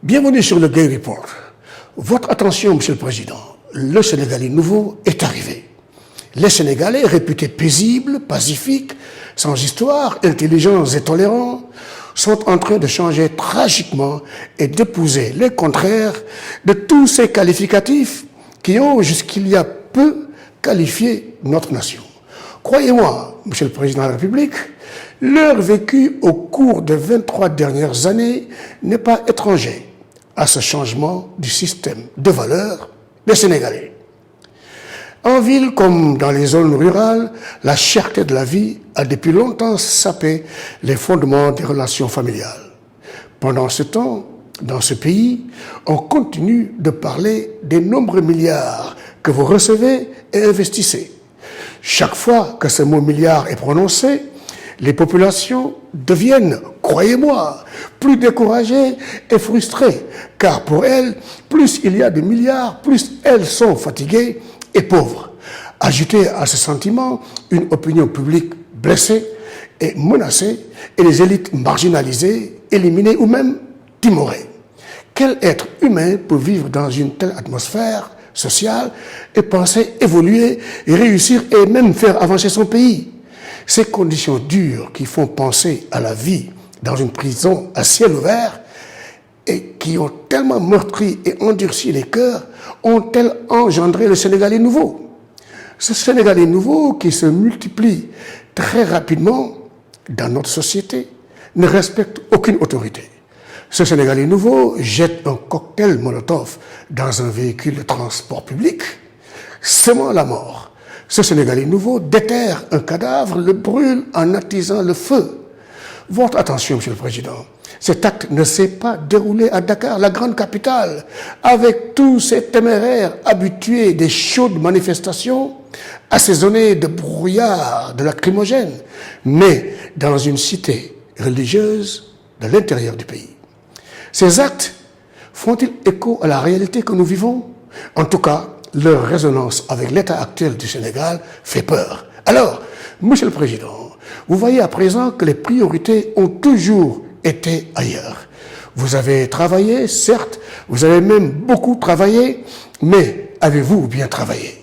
Bienvenue sur le Gay Report. Votre attention, Monsieur le Président. Le Sénégalais nouveau est arrivé. Les Sénégalais, réputés paisibles, pacifiques, sans histoire, intelligents et tolérants, sont en train de changer tragiquement et d'épouser les contraires de tous ces qualificatifs qui ont, jusqu'il y a peu, qualifié notre nation. Croyez-moi, Monsieur le Président de la République, leur vécu au cours des 23 dernières années n'est pas étranger à ce changement du système de valeurs des Sénégalais. En ville comme dans les zones rurales, la cherté de la vie a depuis longtemps sapé les fondements des relations familiales. Pendant ce temps, dans ce pays, on continue de parler des nombreux milliards que vous recevez et investissez. Chaque fois que ce mot milliard est prononcé, les populations deviennent, croyez-moi, plus découragées et frustrées, car pour elles, plus il y a de milliards, plus elles sont fatiguées et pauvres. Ajoutez à ce sentiment une opinion publique blessée et menacée et les élites marginalisées, éliminées ou même timorées. Quel être humain peut vivre dans une telle atmosphère sociale et penser évoluer et réussir et même faire avancer son pays? Ces conditions dures qui font penser à la vie dans une prison à ciel ouvert et qui ont tellement meurtri et endurci les cœurs ont-elles engendré le Sénégalais nouveau? Ce Sénégalais nouveau qui se multiplie très rapidement dans notre société ne respecte aucune autorité. Ce Sénégalais nouveau jette un cocktail Molotov dans un véhicule de transport public, semant la mort. Ce Sénégalais nouveau déterre un cadavre, le brûle en attisant le feu. Votre attention, Monsieur le Président. Cet acte ne s'est pas déroulé à Dakar, la grande capitale, avec tous ces téméraires habitués des chaudes manifestations, assaisonnés de brouillard, de lacrymogènes, mais dans une cité religieuse de l'intérieur du pays. Ces actes font-ils écho à la réalité que nous vivons? En tout cas, leur résonance avec l'état actuel du Sénégal fait peur. Alors, Monsieur le Président, vous voyez à présent que les priorités ont toujours été ailleurs. Vous avez travaillé, certes, vous avez même beaucoup travaillé, mais avez-vous bien travaillé?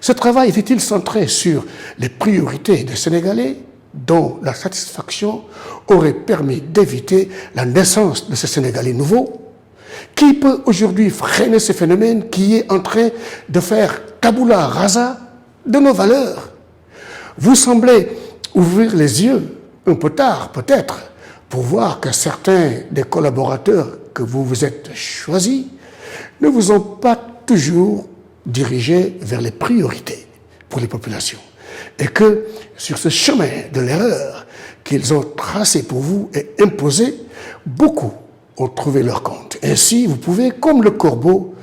Ce travail était-il centré sur les priorités des Sénégalais dont la satisfaction aurait permis d'éviter la naissance de ce Sénégalais nouveau? Qui peut aujourd'hui freiner ce phénomène qui est en train de faire tabula rasa de nos valeurs? Vous semblez ouvrir les yeux un peu tard, peut-être, pour voir que certains des collaborateurs que vous vous êtes choisis ne vous ont pas toujours dirigé vers les priorités pour les populations. Et que sur ce chemin de l'erreur qu'ils ont tracé pour vous et imposé, beaucoup ont trouvé leur compte. Ainsi, vous pouvez, comme le corbeau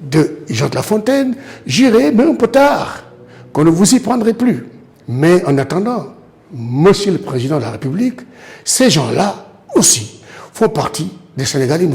de Jean de La Fontaine, jurer, mais un peu tard, qu'on ne vous y prendrait plus. Mais en attendant, Monsieur le Président de la République, ces gens-là aussi font partie des Sénégalais nouveaux.